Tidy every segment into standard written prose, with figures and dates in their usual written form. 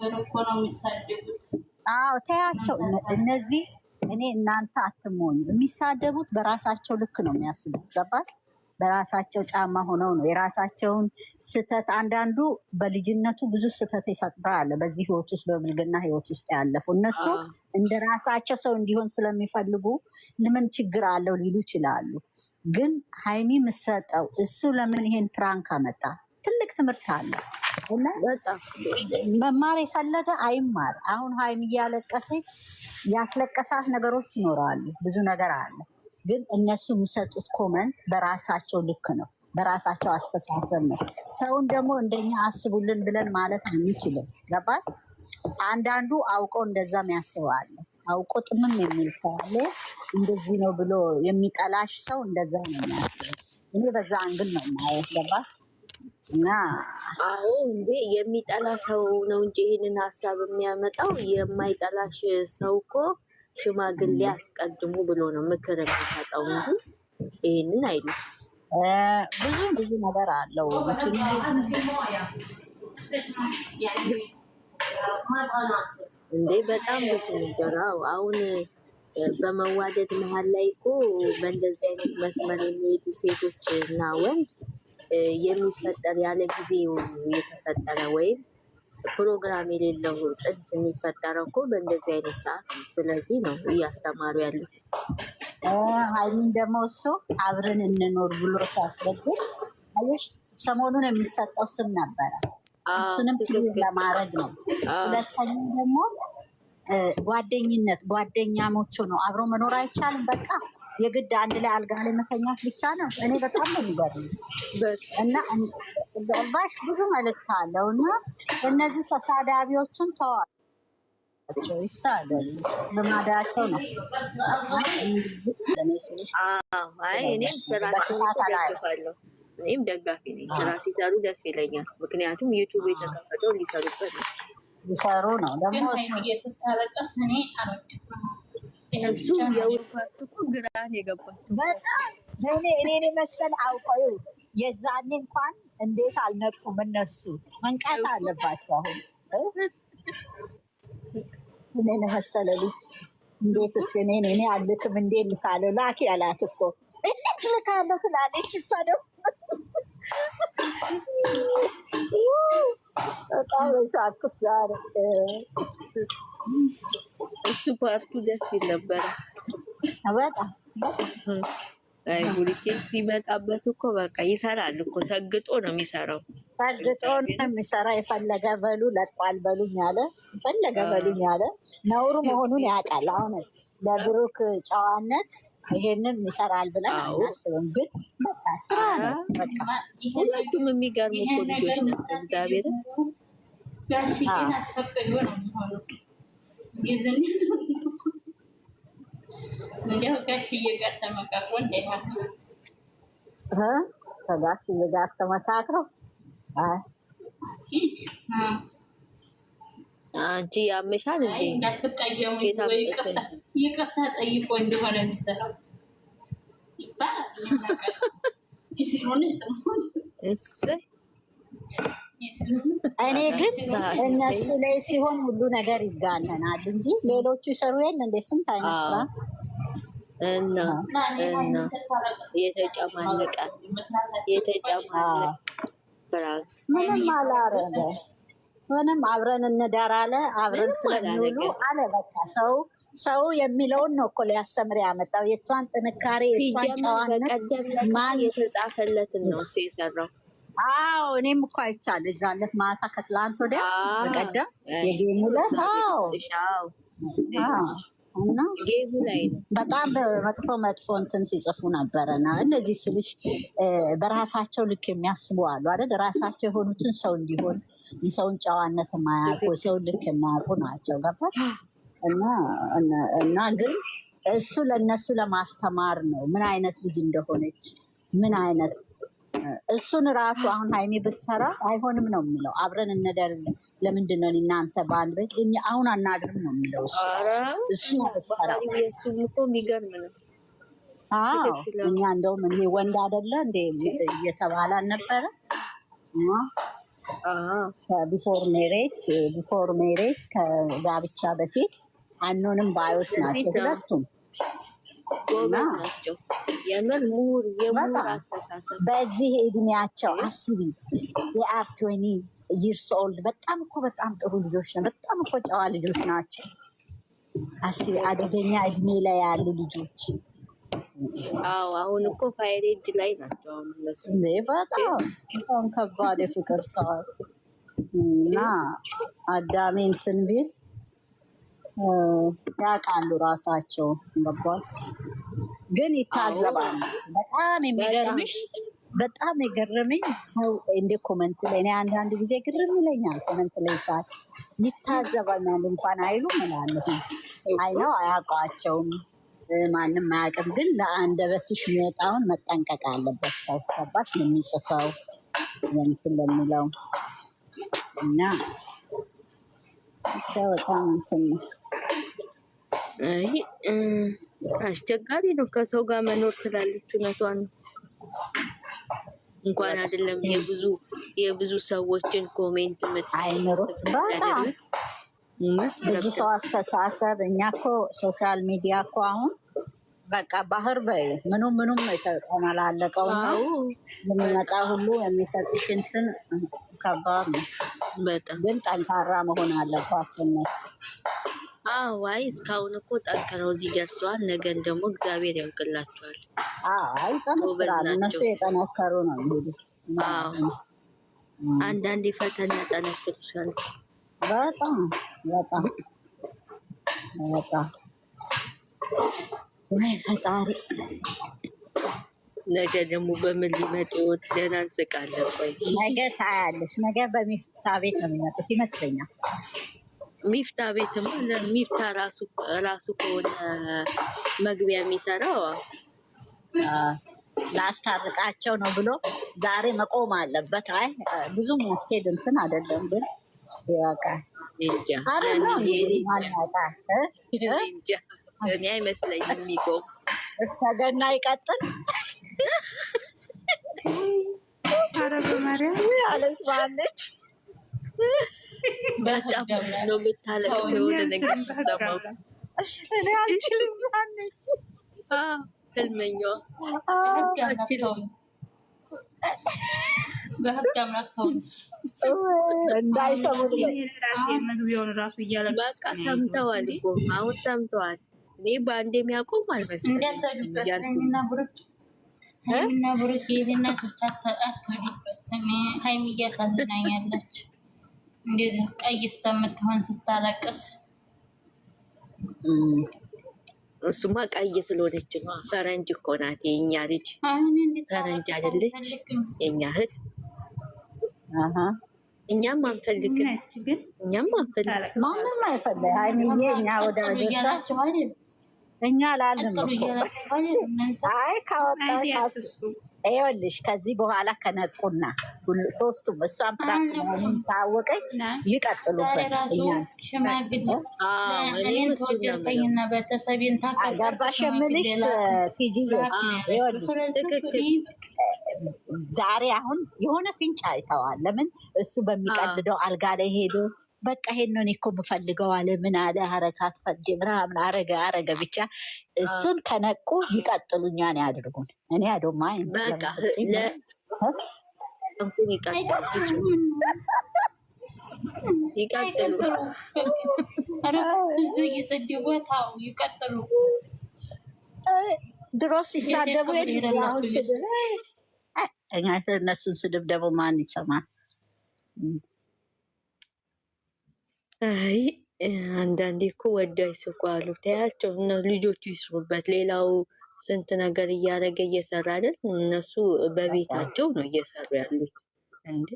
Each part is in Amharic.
ነገር እኮ ነው የሚሳደቡት። አዎ ተያቸው። እነዚህ እኔ እናንተ አትሞኙ። የሚሳደቡት በራሳቸው ልክ ነው የሚያስቡት። ገባሽ? በራሳቸው ጫማ ሆነው ነው የራሳቸውን ስተት። አንዳንዱ በልጅነቱ ብዙ ስተት ይሰጥራል በዚህ ህይወት ውስጥ በብልግና ህይወት ውስጥ ያለፉ እነሱ እንደ ራሳቸው ሰው እንዲሆን ስለሚፈልጉ ለምን ችግር አለው ሊሉ ይችላሉ። ግን ሀይሚ የምትሰጠው እሱ ለምን ይሄን ፕራንክ አመጣ? ትልቅ ትምህርት አለ እና መማር የፈለገ አይማር። አሁን ሀይሚ እያለቀሰች ያስለቀሳት ነገሮች ይኖራሉ፣ ብዙ ነገር አለ። ግን እነሱ የሚሰጡት ኮመንት በራሳቸው ልክ ነው፣ በራሳቸው አስተሳሰብ ነው። ሰውን ደግሞ እንደኛ አስቡልን ብለን ማለት አንችልም። ገባል? አንዳንዱ አውቆ እንደዛም ያስባል። አውቆ ጥምም የሚል ካለ እንደዚህ ነው ብሎ የሚጠላሽ ሰው እንደዛ ነው የሚያስበው። እኔ በዛ አንግል ነው ማየት። ገባል? እና አዎ እንዴ የሚጠላ ሰው ነው እንጂ ይሄንን ሀሳብ የሚያመጣው የማይጠላሽ ሰው እኮ ሽማግሌ አስቀድሙ ብሎ ነው ምክር የሚሰጠው እንጂ ይሄንን አይልም። ብዙ ነገር አለው እንዴ በጣም ብዙ ነገር። አሁን በመዋደድ መሀል ላይ እኮ በእንደዚህ አይነት መስመር የሚሄዱ ሴቶች እና ወንድ የሚፈጠር ያለ ጊዜው የተፈጠረ ወይም ፕሮግራም የሌለው ጽንስ የሚፈጠረው እኮ በእንደዚህ አይነት ሰዓት ነው። ስለዚህ ነው እያስተማሩ ያሉት። ሀይሚን ደግሞ እሱ አብረን እንኖር ብሎ ሲያስገድል አየሽ፣ ሰሞኑን የሚሰጠው ስም ነበረ። እሱንም ለማድረግ ነው። ሁለተኛ ደግሞ ጓደኝነት፣ ጓደኛሞች ነው አብሮ መኖር አይቻልም። በቃ የግድ አንድ ላይ አልጋ ላይ መተኛት ብቻ ነው። እኔ በጣም ነው የሚገርም እና ባሽ ብዙ መልዕክት አለው እና እነዚህ ተሳዳቢዎችን ተዋቸው፣ ይሳደቡ፣ ልማዳቸው ነው። እኔም ስራ ደግፋለሁ። እኔም ደጋፊ ነኝ። ስራ ሲሰሩ ደስ ይለኛል። ምክንያቱም ዩቱብ የተከፈተው ሊሰሩበት ነው። ሊሰሩ ነው ደግሞ ስታለቀስ እኔ እሱ የውርፋት እኮ ግራን የገባቸው በጣም እኔ መሰል አውቀው የዛኔ እንኳን እንዴት አልነቁም? እነሱ መንቃት አለባቸው። አሁን እኔን መሰለ ልጅ እንዴት እኔ አልክም እንዴ ልካለሁ? ላኪ ያላት እኮ እንዴት ልካለሁ ትላለች እሷ ደግሞ በጣም ሳኩት ዛሬ። እሱ ፓርቱ ደስ ይል ነበረ በጣም። አይ ጉልኬ ሲመጣበት እኮ በቃ ይሰራል እኮ ሰግጦ ነው የሚሰራው። ሰግጦ ነው የሚሰራ። የፈለገ በሉ ለቋል በሉኝ ያለ የፈለገ በሉኝ ያለ ነውሩ መሆኑን ያውቃል። አሁን ለብሩክ ጨዋነት ይሄንን ይሰራል ብለን አናስብም። ግን በቃ ስራ ነው። በቃ ሁለቱም የሚገርሙ እኮ ልጆች ናቸው። እግዚአብሔርን ጋሽዬን አስፈቅዶ ነው የሚሆነው። እንዲያው ጋሽዬ ጋር ተመካክሮ ከጋሽዬ ጋር ተመካክረው አንቺ ያመሻል እንዴ? እንዳትቀየሙ ይቅርታ ጠይቆ እንደሆነ የሚሰራው ይባላል። እኔ ግን እነሱ ላይ ሲሆን ሁሉ ነገር ይጋነናል እንጂ ሌሎቹ ይሰሩ የለ እንደ ስንት አይነት ስራ እና የተጨማለቀ ፍራንክ ምንም አላረገ ምንም አብረን እንደር አለ። አብረን ስለሚውሉ አለ በቃ ሰው የሚለውን ነው እኮ ሊያስተምር ያመጣው። የእሷን ጥንካሬ የእሷን ጨዋነት ማን የተጻፈለትን ነው እሱ የሰራው። አዎ እኔም እኮ አይቻለሁ። የዛለት ማታ ከትላንት ወዲያ በቀደም የጌሙ ዕለት እና ጌሙ ላይ ነው በጣም መጥፎ እንትን ሲጽፉ ነበረና እንደዚህ ስልሽ በራሳቸው ልክ የሚያስቡ አሉ አይደል? ራሳቸው የሆኑትን ሰው እንዲሆን የሰውን ጨዋነት የማያውቁ የሰውን ልክ የማያውቁ ናቸው። ገባሽ? እና ግን እሱ ለነሱ ለማስተማር ነው ምን አይነት ልጅ እንደሆነች ምን አይነት እሱን ራሱ አሁን ሀይሚ ብትሰራ አይሆንም ነው የሚለው። አብረን እንደር ለምንድን ነው እናንተ በአንድ ቤት አሁን አናድርም ነው የሚለው እሱ ብትሰራ። እሱ እኮ የሚገርም ነው። እኛ እንደውም ይሄ ወንድ አይደለ እንደ እየተባለ ነበረ። ቢፎር ሜሬጅ ከጋብቻ በፊት አኖንም ባዮች ናቸው ሁለቱም። ጎበዝ ናቸው የምር የምሁር አስተሳሰብ። በዚህ እድሜያቸው አስቢ የአር 20 ይርስ ኦልድ በጣም ጥሩ ልጆች ነው። በጣም እኮ ጨዋ ልጆች ናቸው። አስቢ አደገኛ እድሜ ላይ ያሉ ልጆች። አሁን እኮ ፋይር ኤጅ ላይ ናቸው እነሱ። በጣም ከባድ የፍቅር ሰዋል እና አዳሜ እንትን ቢል ያውቃሉ ራሳቸው ገባል። ግን ይታዘባሉ። በጣም የገረመኝ ሰው እንደ ኮመንት ላይ እኔ አንዳንድ ጊዜ ግርም ይለኛል። ኮመንት ላይ ሰዓት ይታዘባኛል እንኳን አይሉ ምናለሁ አይነው አያውቋቸውም። ማንም አያውቅም። ግን ለአንደበትሽ የሚወጣውን መጠንቀቅ አለበት ሰው ገባሽ? የሚጽፈው እንትን ለሚለው እና ብቻ በጣም እንትን ነው። አስቸጋሪ ነው ከሰው ጋር መኖር ትላለች። እውነቷን ነው። እንኳን አይደለም የብዙ ሰዎችን ኮሜንት አይምሮት ብዙ ሰው አስተሳሰብ። እኛ እኮ ሶሻል ሚዲያ እኮ አሁን በቃ ባህር በይ ምኑም የተቆላለቀው ነው። የሚመጣ ሁሉ የሚሰጥሽ እንትን ከባድ ነው በጣም። ግን ጠንካራ መሆን አለባቸው እነሱ። አይ እስካሁን እኮ ጠንክረው እዚህ ደርሰዋል። ነገን ደግሞ እግዚአብሔር ያውቅላቸዋል። ይጠነክራሉ። እነሱ የጠነከሩ ነው እንግዲህ። አንዳንዴ ፈተና ያጠነክርሻል በጣም ፈጣሪ ነገ ደግሞ በምን ሊመጡ ይሆን? ደህና እንስቃለን። ቆይ ነገ ታያለሽ። ነገ በሚፍታ ቤት ነው የሚመጡት ይመስለኛል። ሚፍታ ቤትም ሚፍታ ራሱ ከሆነ መግቢያ የሚሰራው ላስታርቃቸው ነው ብሎ ዛሬ መቆም አለበት። አይ ብዙ ማስኬድ እንትን አይደለም ግን ይበቃል። እኔ አይመስለኝም የሚቆም እስከ ገና ይቀጥል። ኧረ በማርያም አለች ባለች በጣም ነው የምታለቅሰው። የሆነ ነገር ስትሰማው እኔ አልችልም አለች። ህልመኛዋ በህግ አምላክ ሰው እንዳይሰሙ መግቢያውን ራሱ እያለቀስኩ በቃ ሰምተዋል እኮ አሁን ሰምተዋል። እኔ በአንድ የሚያቆም አልመሰለኝም። ሀይሚና ብሩክ የቤናቶች አትወዱበት። ሀይሚ እያሳዝናኛለች እንደዚህ ቀይ እስከምትሆን ስታለቅስ። እሱማ ቀይ ስለሆነች ነው። ፈረንጅ እኮ ናት የእኛ ልጅ። ፈረንጅ አይደለች የእኛ እህት። እኛም አንፈልግም። ማንም አይፈልግ። ሀይሚዬ እኛ ወደ እኛ ላልን አይ ካወጣ ይኸውልሽ ከዚህ በኋላ ከነቁና ሶስቱም እሷን ፕራክቲስ ታወቀች ይቀጥሉበት። ገባሽ የምልሽ ቲጂ ዛሬ አሁን የሆነ ፍንጭ አይተዋል። ለምን እሱ በሚቀልደው አልጋ ላይ ሄዶ በቃ ይሄን ነው እኔ እኮ የምፈልገው አለ። ምን አለ ሀረካት ፈጅ ምናምን አረገ ብቻ እሱን ከነቁ ይቀጥሉ፣ እኛን ያድርጉን። እኔ አዶማ በቃ ይቀጥሉ። ይቀጥሉ። ድሮ ሲሳደቡ እነሱን ስድብ ደግሞ ማን ይሰማል? አይ አንዳንዴ እኮ ወደው አይስቁ አሉ። ተያቸው እና ልጆቹ ይስሩበት። ሌላው ስንት ነገር እያደረገ እየሰራ አይደል? እነሱ በቤታቸው ነው እየሰሩ ያሉት። እንዴ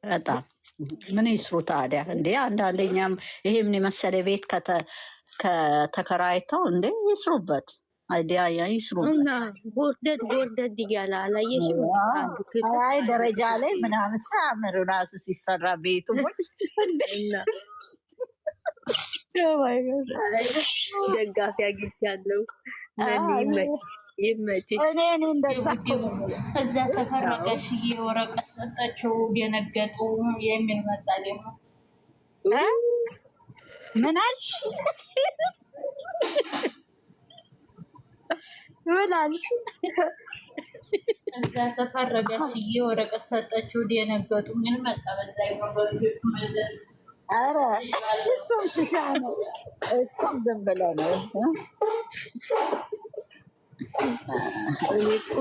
በጣም ምን ይስሩ ታዲያ? እንዴ አንዳንደኛም ይሄ ምን የመሰለ ቤት ከተከራይተው እንዴ ይስሩበት። አይዲያ ይስሩበት። ጎርደድ እያለ አላየሽም? አይ ደረጃ ላይ ምናምን ሳምር ራሱ ሲሰራ ቤቱ ደጋፊ አግኝቻለሁ። ይመችሽ። እኔ እንደዛ እዛ ሰፈር ጋሽዬ ወረቀት ሰጠችው ደነገጡ የሚል መጣ ደግሞ ምን አልሽ? ምን አልሽ? እዛ ሰፈር ጋሽዬ ወረቀት ሰጠችው ደነገጡ ምን መጣ በዛኛው በልጆቹ መለስ ኧረ እሱም ትሻ ነው። እሱም ዝም ብለው ነው። እኔ እኮ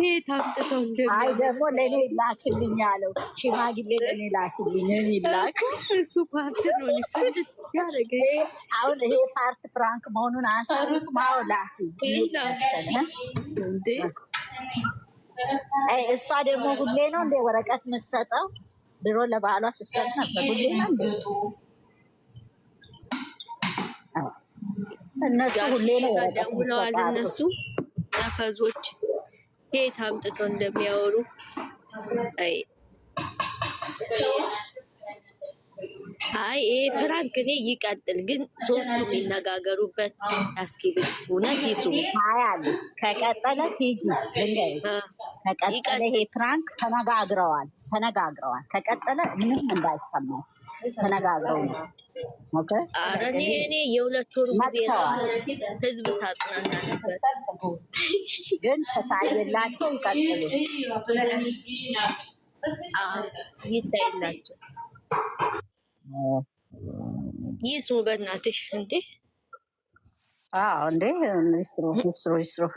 የት አምጥተው አይ ደግሞ ለእኔ ላክልኝ ያለው ሽማግሌ ለእኔ ላክልኝ የሚላክ እሱ ፓርት ነው ሊፈልግ ያደረገኝ። አሁን ይሄ ፓርት ፍራንክ መሆኑን አያሳውቅም። አዎ ላክልኝ እንዴ እሷ ደግሞ ሁሌ ነው እንደ ወረቀት የምትሰጠው። ድሮ ለባህሏ ስትሰጥ ነበር። ሁሌ ነው እነሱ ሁሌ ነው ደውለዋል። እነሱ ነፈዞች ከየት አምጥተው እንደሚያወሩ አይ ፍራንክ እኔ ይቀጥል፣ ግን ሶስቱ የሚነጋገሩበት ያስኪሉት እውነት ይስሙ። አያል ከቀጠለ ቲጂ ከቀጠለ ይሄ ፍራንክ ተነጋግረዋል። ከቀጠለ ምንም እንዳይሰማው ተነጋግረው ነው። ኦኬ አረ እኔ የሁለት ወር ጊዜ ራሱ ህዝብ ሳጽናና ነበር፣ ግን ተታየላቸው ይቀጥሉ ይታይላቸው ይስሙ በእናትሽ እንዴ። አዎ እንዴ ይስሩ።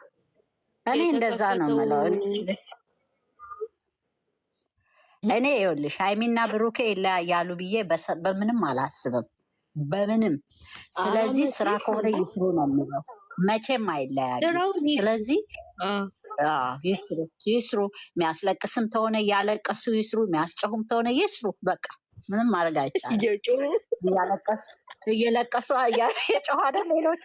እኔ እንደዛ ነው የምለው። እኔ ይኸውልሽ ሃይሚና ብሩኬ ይለያያሉ ብዬ በምንም አላስብም፣ በምንም። ስለዚህ ስራ ከሆነ ይስሩ ነው የሚለው፣ መቼም አይለያዩ። ስለዚህ ይስሩ። የሚያስለቅስም ተሆነ እያለቀሱ ይስሩ፣ የሚያስጨሁም ተሆነ ይስሩ። በቃ ምንም ማድረግ አይቻልም። እየለቀሱ የጮሁ አይደል ሌሎቹ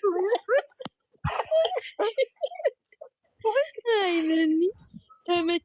ተመቸ